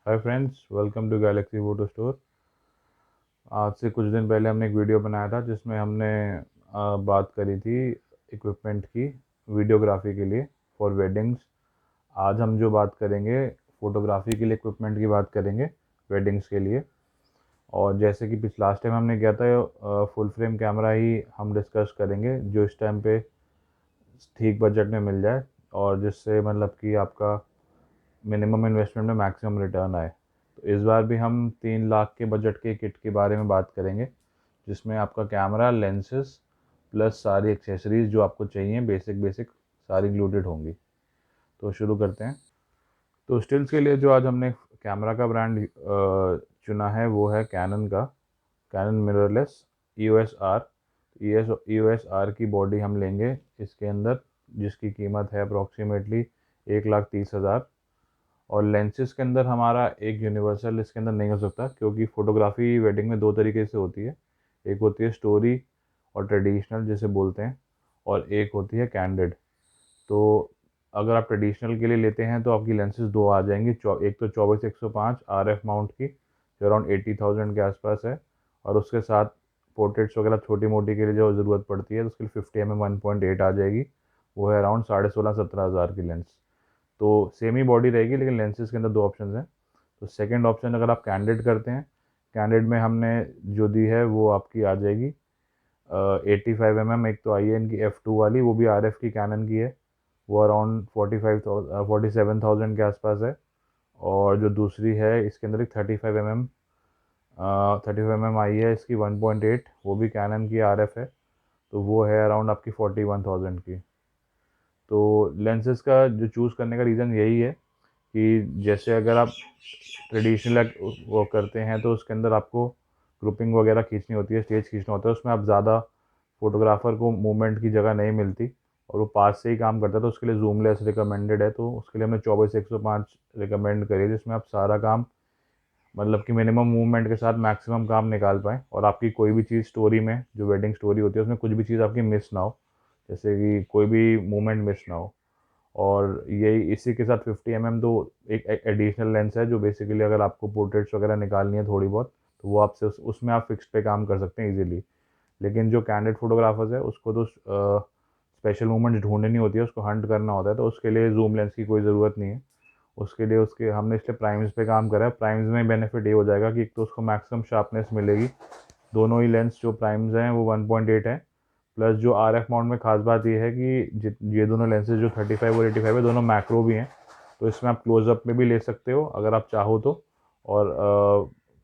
Hi friends, welcome to Galaxy Photo Store. आज से कुछ दिन पहले हमने एक वीडियो बनाया था जिसमें हमने बात करी थी इक्विपमेंट की, वीडियोग्राफी के लिए फॉर वेडिंग्स। आज हम जो बात करेंगे फ़ोटोग्राफी के लिए इक्विपमेंट की बात करेंगे वेडिंग्स के लिए। और जैसे कि पिछला लास्ट टाइम हमने किया था, फुल फ्रेम कैमरा ही हम डिस्कस करेंगे जो इस टाइम पे ठीक बजट में मिल जाए और जिससे मतलब कि आपका मिनिमम इन्वेस्टमेंट में मैक्सिमम रिटर्न आए। तो इस बार भी हम 3 लाख के बजट के किट के बारे में बात करेंगे जिसमें आपका कैमरा, लेंसेज प्लस सारी एक्सेसरीज जो आपको चाहिए बेसिक बेसिक सारी इंक्लूडेड होंगी। तो शुरू करते हैं। तो स्टिल्स के लिए जो आज हमने कैमरा का ब्रांड चुना है वो है कैनन का, Canon mirrorless EOS R। EOS R की बॉडी हम लेंगे इसके अंदर, जिसकी कीमत है अप्रॉक्सीमेटली 1,30,000। और लेंसेज के अंदर हमारा एक यूनिवर्सल इसके अंदर नहीं हो सकता, क्योंकि फ़ोटोग्राफी वेडिंग में दो तरीके से होती है। एक होती है स्टोरी और ट्रेडिशनल जिसे बोलते हैं, और एक होती है कैंडिड। तो अगर आप ट्रेडिशनल के लिए लेते हैं तो आपकी लेंसेज दो आ जाएंगी। एक तो 24-105 RF माउंट की जो अराउंड 80,000 के आसपास है, और उसके साथ पोर्ट्रेट्स वगैरह छोटी मोटी के लिए जो ज़रूरत पड़ती है तो उसके लिए 50 mm 1.8 आ जाएगी। वो है अराउंड 16,500-17,000 की लेंस। तो सेम ही बॉडी रहेगी लेकिन लेंसेज के अंदर दो ऑप्शन हैं। तो सेकंड ऑप्शन अगर आप कैंडिड करते हैं, कैंडिड में हमने जो दी है वो आपकी आ जाएगी 85 mm। एक तो आई है इनकी F2 वाली, वो भी RF की कैनन की है। वो अराउंड 47,000 के आसपास है। और जो दूसरी है इसके अंदर एक 35 mm, 35 mm आई है इसकी 1.8, वो भी कैनन की RF है। तो वो है अराउंड आपकी 41,000 की। तो लेंसेज का जो चूज़ करने का रीज़न यही है कि जैसे अगर आप ट्रेडिशनल वो करते हैं तो उसके अंदर आपको ग्रुपिंग वगैरह खींचनी होती है, स्टेज खींचना होता है, उसमें आप ज़्यादा फोटोग्राफर को मूवमेंट की जगह नहीं मिलती और वो पास से ही काम करता है। तो उसके लिए जूम लेस रिकमेंडेड है, तो उसके लिए हमने 24-105 रिकमेंड करी है, जिसमें आप सारा काम मतलब कि मिनिमम मूवमेंट के साथ मैक्सिमम काम निकाल पाएँ और आपकी कोई भी चीज़ स्टोरी में, जो वेडिंग स्टोरी होती है उसमें कुछ भी चीज़ आपकी मिस ना हो, जैसे कि कोई भी मूवमेंट मिस ना हो। और यही इसी के साथ 50 mm तो एक एडिशनल लेंस है जो बेसिकली अगर आपको पोर्ट्रेट्स वगैरह निकालनी है थोड़ी बहुत, तो वो आपसे उसमें आप फिक्स पे काम कर सकते हैं इजीली। लेकिन जो कैंडिड फोटोग्राफर्स है उसको तो स्पेशल मूवमेंट्स ढूंढनी होती है, उसको हंट करना होता है, तो उसके लिए जूम लेंस की कोई ज़रूरत नहीं है। उसके लिए उसके हमने इसलिए प्राइम्स पे काम करा है। प्राइम्स में बेनिफिट ये हो जाएगा कि एक तो उसको मैक्सिमम शार्पनेस मिलेगी। दोनों ही लेंस जो प्राइम्स हैं वो 1.8 है। प्लस जो RF माउंट में खास बात ये है कि ये दोनों लेंसेज जो 35 और 85 है दोनों मैक्रो भी हैं। तो इसमें आप क्लोजअप में भी ले सकते हो अगर आप चाहो तो। और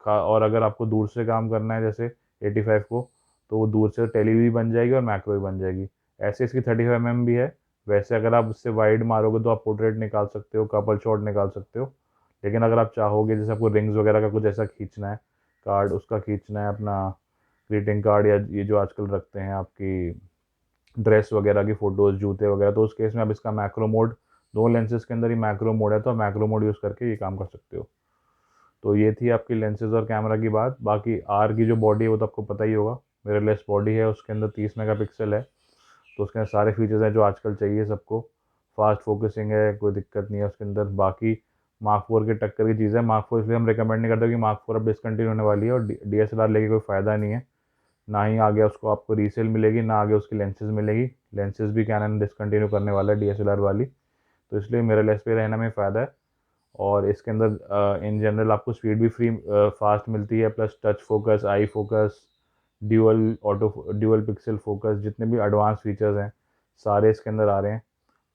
और अगर आपको दूर से काम करना है जैसे 85 को, तो वो दूर से टेली भी बन जाएगी और मैक्रो भी बन जाएगी। ऐसे इसकी 35 mm भी है। वैसे अगर आप उससे वाइड मारोगे तो आप पोर्ट्रेट निकाल सकते हो, कपल शॉट निकाल सकते हो। लेकिन अगर आप चाहोगे जैसे आपको रिंग्स वगैरह का कुछ ऐसा खींचना है, कार्ड उसका खींचना है अपना, ग्रीटिंग कार्ड, या ये जो आजकल रखते हैं आपकी ड्रेस वगैरह की फ़ोटोज़, जूते वगैरह, तो उस केस में आप इसका मैक्रो मोड, दो लेंसेज के अंदर ही मैक्रो मोड है, तो आप मैक्रो मोड यूज़ करके ये काम कर सकते हो। तो ये थी आपकी लेंसेज और कैमरा की बात। बाकी आर की जो बॉडी है वो तो आपको पता ही होगा, मिररलेस बॉडी है, उसके अंदर 30 MP है। तो उसके अंदर सारे फीचर्स हैं जो आजकल चाहिए सबको। फास्ट फोकसिंग है, कोई दिक्कत नहीं है उसके अंदर। बाकी मार्क 4 के टक्कर की चीज़ है। मार्क 4 इसलिए हम रिकमेंड नहीं करते कि मार्क 4 अब डिसकंटिन्यू होने वाली है और DSLR लेके कोई फ़ायदा नहीं है। ना ही आगे उसको आपको रीसेल मिलेगी, ना आगे उसकी लेंसेज मिलेगी। लेंसेज भी कैनन डिसकंटिन्यू करने वाला है DSLR वाली। तो इसलिए मिररलेस पे रहने में फ़ायदा है। और इसके अंदर इन जनरल आपको स्पीड भी फ्री फास्ट मिलती है, plus touch focus, I focus, dual pixel focus, जितने भी एडवांस फीचर्स हैं सारे इसके अंदर आ रहे हैं।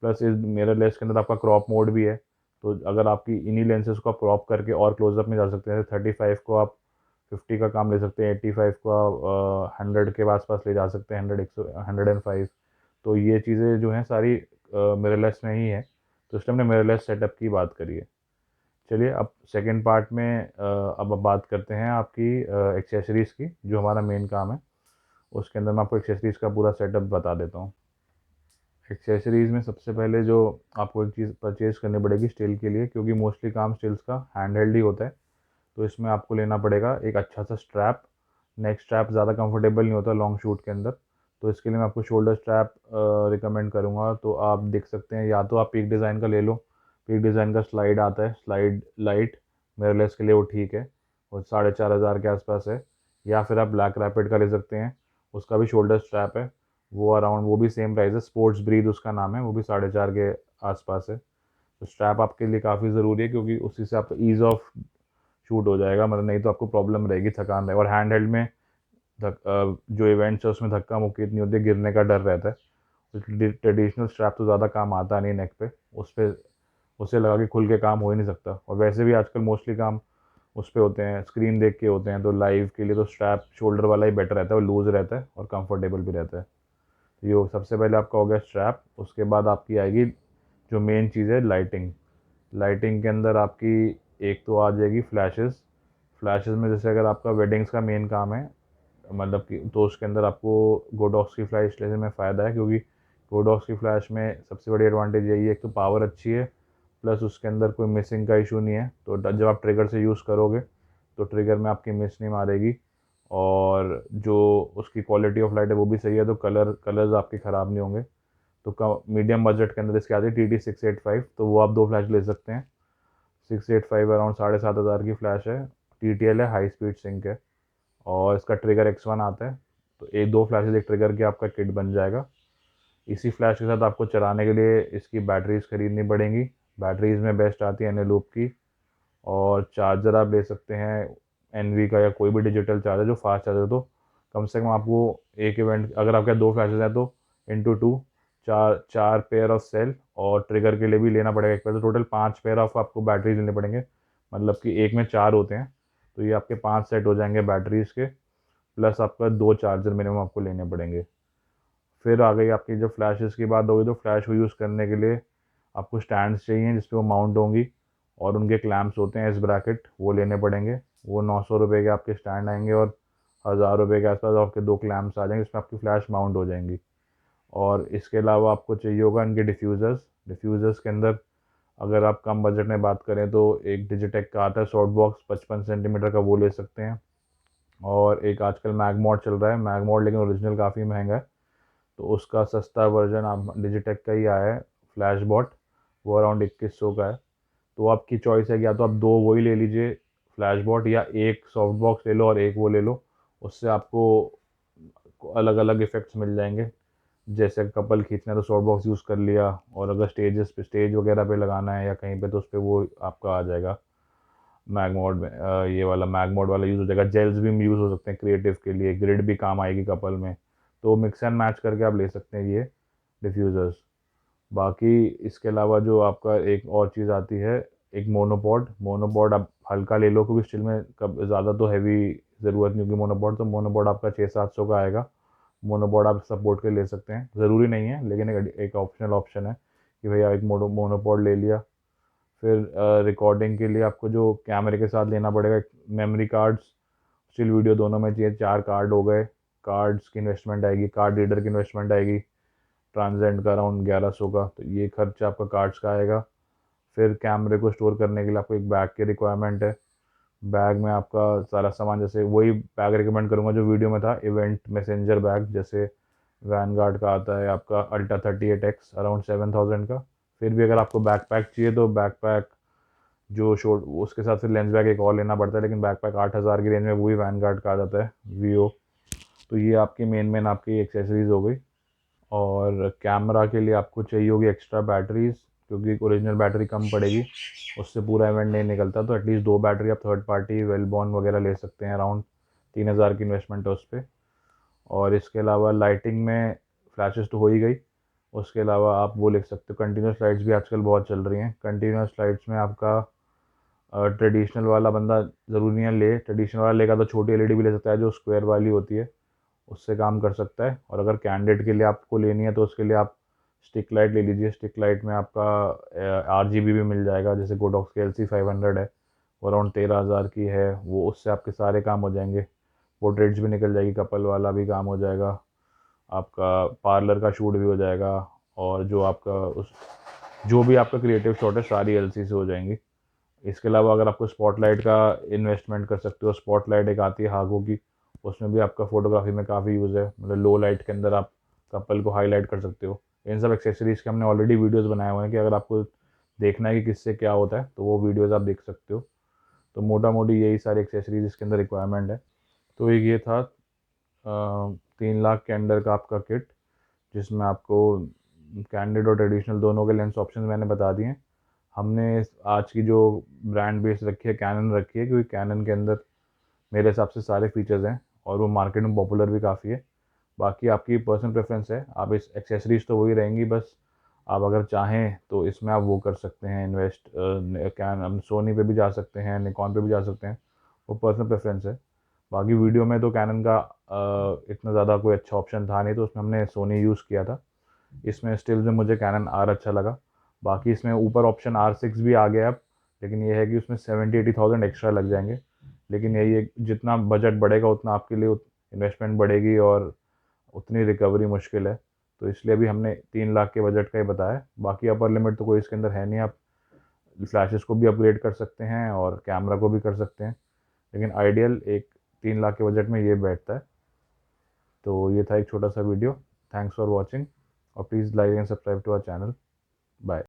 प्लस इस मिररलेस के अंदर आपका क्रॉप मोड भी है। तो अगर आपकी इन्हीं लेंसेज को आप क्रॉप करके और क्लोजअप में जा सकते हैं, 35 को आप 50 का काम ले सकते हैं, 85 को आप 100 के आसपास ले जा सकते हैं, 105। तो ये चीज़ें जो हैं सारी मिररलेस में ही है। तो इसलिए हमने मिररलेस सेटअप की बात करी है। चलिए अब सेकेंड पार्ट में अब बात करते हैं आपकी एक्सेसरीज़ की, जो हमारा मेन काम है। उसके अंदर मैं आपको एक्सेसरीज़ का पूरा सेटअप बता देता हूँ। एक्सेसरीज़ में सबसे पहले जो आपको एक चीज़ परचेज़ करनी पड़ेगी स्टिल के लिए, क्योंकि मोस्टली काम स्टिल्स का हैंड हेल्ड ही होता है। तो इसमें आपको लेना पड़ेगा एक अच्छा सा स्ट्रैप। नेक स्ट्रैप ज़्यादा कंफर्टेबल नहीं होता लॉन्ग शूट के अंदर, तो इसके लिए मैं आपको शोल्डर स्ट्रैप रिकमेंड करूँगा। तो आप देख सकते हैं, या तो आप पीक डिज़ाइन का ले लो। पीक डिज़ाइन का स्लाइड आता है, स्लाइड लाइट, मिररलेस के लिए वो ठीक है, वो 4,500 के आसपास है। या फिर आप ब्लैक रैपिड का ले सकते हैं, उसका भी शोल्डर स्ट्रैप है, वो अराउंड वो भी सेम प्राइस है, स्पोर्ट्स ब्रीद उसका नाम है, वो भी 4,500 के आसपास है। तो स्ट्रैप आपके लिए काफ़ी ज़रूरी है, क्योंकि उसी से आपका ईज़ ऑफ शूट हो जाएगा, मतलब नहीं तो आपको प्रॉब्लम रहेगी, थकान रहेगी। और हैंड हेल्ड में जो इवेंट्स है उसमें धक्का मुक्की इतनी होती है, गिरने का डर रहता है। ट्रेडिशनल स्ट्रैप तो ज़्यादा काम आता नहीं नेक पे, उस पर उसे लगा के खुल के काम हो ही नहीं सकता। और वैसे भी आजकल मोस्टली काम उस पे होते हैं, स्क्रीन देख के होते हैं, तो लाइव के लिए तो स्ट्रैप शोल्डर वाला ही बेटर रहता है, वो लूज़ रहता है और कंफर्टेबल भी रहता है। तो ये सबसे पहले आपका हो गया स्ट्रैप। उसके बाद आपकी आएगी जो मेन चीज़ है, लाइटिंग। लाइटिंग के अंदर आपकी एक तो आ जाएगी फ्लैशेस। फ्लैशेस में जैसे अगर आपका वेडिंग्स का मेन काम है, मतलब कि तो उसके अंदर आपको गोडॉक्स की फ्लैश लेने में फ़ायदा है, क्योंकि गोडॉक्स की फ्लैश में सबसे बड़ी एडवांटेज यही है, एक तो पावर अच्छी है, प्लस उसके अंदर कोई मिसिंग का इशू नहीं है। तो जब आप ट्रिगर से यूज़ करोगे तो ट्रिगर में आपकी मिस नहीं मारेगी, और जो उसकी क्वालिटी ऑफ लाइट है वो भी सही है, तो कलर्स आपके ख़राब नहीं होंगे। तो मीडियम बजट के अंदर इसके आती है TT685, तो वो आप दो फ्लैश ले सकते हैं। 685 अराउंड 7,500 की फ़्लैश है, TTL है, हाई स्पीड सिंक है, और इसका ट्रिगर X1 आता है। तो एक दो फ्लैशेज एक ट्रिगर की आपका किट बन जाएगा। इसी फ्लैश के साथ आपको चलाने के लिए इसकी बैटरीज खरीदनी पड़ेंगी। बैटरीज में बेस्ट आती है एनएलूप की। और चार्जर आप ले सकते हैं एनवी का, या कोई भी डिजिटल चार्जर जो फास्ट चार्जर, तो कम से कम आपको एक इवेंट, अगर आपके दो फ्लैशेज हैं तो इंटू टू, चार चार पेयर ऑफ सेल, और ट्रिगर के लिए भी लेना पड़ेगा एक पेयर, तो टोटल 5 पेयर ऑफ आपको बैटरीज लेने पड़ेंगे। मतलब कि एक में 4 होते हैं, तो ये आपके 5 सेट हो जाएंगे बैटरीज के, प्लस आपका 2 चार्जर मिनिमम आपको लेने पड़ेंगे। फिर आ गई आपकी, जब फ्लैशेस की बात होगी तो फ्लैश को यूज़ करने के लिए आपको स्टैंड्स चाहिए जिस पे वो माउंट होंगी, और उनके क्लैम्प्स होते हैं एस ब्रैकेट, वो लेने पड़ेंगे। वो 900 रुपये के आपके स्टैंड आएंगे, और 1,000 रुपये के आसपास आपके दो क्लैम्प्स आ जाएंगे जिसमें आपकी फ्लैश माउंट हो जाएंगी। और इसके अलावा आपको चाहिए होगा इनके डिफ्यूज़र्स। डिफ्यूज़र्स के अंदर अगर आप कम बजट में बात करें तो एक डिजिटेक का आता है सॉफ्ट बॉक्स 55 सेंटीमीटर का, वो ले सकते हैं। और एक आजकल मैगमॉड चल रहा है, मैगमॉड लेकिन ओरिजिनल काफ़ी महंगा है, तो उसका सस्ता वर्जन आप डिजिटेक का ही आया है, फ्लैश बॉट, वो अराउंड 2100 का है। तो आपकी चॉइस है कि या तो आप दो वही ले लीजिए फ्लैश बॉट, या एक सॉफ्ट बॉक्स ले लो और एक वो ले लो। उससे आपको अलग अलग इफ़ेक्ट्स मिल जाएंगे। जैसे कपल खींचना है तो सॉफ्ट बॉक्स यूज़ कर लिया, और अगर स्टेजेस पे, स्टेज वगैरह पे लगाना है या कहीं पे, तो उस पर वो आपका आ जाएगा मैगमोड में। ये वाला मैगमोड वाला यूज़ हो जाएगा। जेल्स भी यूज़ हो सकते हैं क्रिएटिव के लिए, ग्रिड भी काम आएगी कपल में। तो मिक्स एंड मैच करके आप ले सकते हैं ये डिफ्यूज़र्स। बाकी इसके अलावा जो आपका एक और चीज़ आती है, एक मोनोपॉड। मोनोपॉड आप हल्का ले लो, क्योंकि स्टिल में कब ज़्यादा तो हैवी ज़रूरत नहीं होगी मोनोपॉड, तो मोनोपॉड आपका 600-700 का आएगा। मोनोपॉड आप सपोर्ट के ले सकते हैं, ज़रूरी नहीं है, लेकिन एक ऑप्शनल ऑप्शन है कि भैया एक मोनोपॉड ले लिया। फिर रिकॉर्डिंग के लिए आपको जो कैमरे के साथ लेना पड़ेगा, मेमोरी कार्ड्स, स्टिल वीडियो दोनों में चाहिए, 4 कार्ड हो गए। कार्ड्स की इन्वेस्टमेंट आएगी, कार्ड रीडर की इन्वेस्टमेंट आएगी ट्रांजेंट का अराउंड 1100 का, तो ये खर्चा आपका कार्ड्स का आएगा। फिर कैमरे को स्टोर करने के लिए आपको एक बैग की रिक्वायरमेंट है। बैग में आपका सारा सामान, जैसे वही बैग रिकमेंड करूँगा जो वीडियो में था, इवेंट मैसेंजर बैग, जैसे वैनगार्ड का आता है आपका अल्ट्रा 38X अराउंड 7000 का। फिर भी अगर आपको बैकपैक चाहिए तो बैकपैक जो शोट, उसके साथ फिर लेंस बैग एक और लेना पड़ता है, लेकिन बैकपैक 8,000 की रेंज में वही वैनगार्ड का आ जाता है, वीओ। तो ये आपकी मेन आपकी एक्सेसरीज हो गई। और कैमरा के लिए आपको चाहिए होगी एक्स्ट्रा बैटरीज, क्योंकि ओरिजिनल बैटरी कम पड़ेगी, उससे पूरा इवेंट नहीं निकलता। तो एटलीस्ट 2 बैटरी आप थर्ड पार्टी वेलबॉर्न वगैरह ले सकते हैं, अराउंड 3,000 की इन्वेस्टमेंट है उस पर। और इसके अलावा लाइटिंग में फ्लैशेस तो हो ही गई, उसके अलावा आप वो ले सकते हो, कंटिन्यूस लाइट्स भी आजकल बहुत चल रही हैं। कंटिन्यूस लाइट्स में आपका ट्रेडिशनल वाला बंदा ज़रूरी नहीं है ले, ट्रेडिशनल वाला लेगा तो छोटी एलईडी भी ले सकता है जो स्क्वायर वाली होती है, उससे काम कर सकता है। और अगर कैंडिड के लिए आपको लेनी है तो उसके लिए आप स्टिक लाइट ले लीजिए। स्टिक लाइट में आपका RGB भी मिल जाएगा, जैसे गोडॉक्स की LC500 है, वो अराउंड 13,000 की है। वो उससे आपके सारे काम हो जाएंगे, पोर्ट्रेट्स भी निकल जाएगी, कपल वाला भी काम हो जाएगा, आपका पार्लर का शूट भी हो जाएगा, और जो आपका उस जो भी आपका क्रिएटिव शॉट है सारी LC से हो जाएंगी। इसके अलावा अगर आपको स्पॉटलाइट का इन्वेस्टमेंट कर सकते हो, स्पॉटलाइट एक आती है हागो की, उसमें भी आपका फोटोग्राफी में काफ़ी यूज़ है, मतलब लो लाइट के अंदर आप कपल को हाईलाइट कर सकते हो। इन सब एक्सेसरीज़ के हमने ऑलरेडी वीडियोस बनाए हुए हैं, कि अगर आपको देखना है कि किससे क्या होता है तो वो वीडियोस आप देख सकते हो। तो मोटा मोटी यही सारी एक्सेसरीज इसके अंदर रिक्वायरमेंट है। तो एक ये था 3 लाख के अंडर का आपका किट, जिसमें आपको कैंडिड और ट्रेडिशनल दोनों के लेंस ऑप्शन मैंने बता दिए हैं। हमने आज की जो ब्रांड बेस रखी है कैनन रखी है, क्योंकि कैनन के अंदर मेरे हिसाब से सारे फीचर्स हैं और वो मार्केट में पॉपुलर भी काफ़ी है। बाकी आपकी पर्सनल प्रेफरेंस है, आप इस एक्सेसरीज तो वही रहेंगी, बस आप अगर चाहें तो इसमें आप वो कर सकते हैं इन्वेस्ट, कैन सोनी पे भी जा सकते हैं, निकॉन पे भी जा सकते हैं, वो पर्सनल प्रेफरेंस है। बाकी वीडियो में तो कैनन का इतना ज़्यादा कोई अच्छा ऑप्शन था नहीं, तो उसमें हमने सोनी यूज़ किया था। इसमें स्टिल में मुझे कैनन आर अच्छा लगा। बाकी इसमें ऊपर ऑप्शन R6 भी आ गया अब, लेकिन ये है कि उसमें 70-80 थाउजेंड एक्स्ट्रा लग जाएंगे। लेकिन यही है, जितना बजट बढ़ेगा उतना आपके लिए इन्वेस्टमेंट बढ़ेगी और उतनी रिकवरी मुश्किल है। तो इसलिए अभी हमने 3 लाख के बजट का ही बताया। बाकी अपर लिमिट तो कोई इसके अंदर है नहीं, आप फ्लैशेस को भी अपग्रेड कर सकते हैं और कैमरा को भी कर सकते हैं, लेकिन आइडियल एक 3 लाख के बजट में ये बैठता है। तो ये था एक छोटा सा वीडियो। थैंक्स फॉर वॉचिंग और please like and subscribe to our channel. Bye.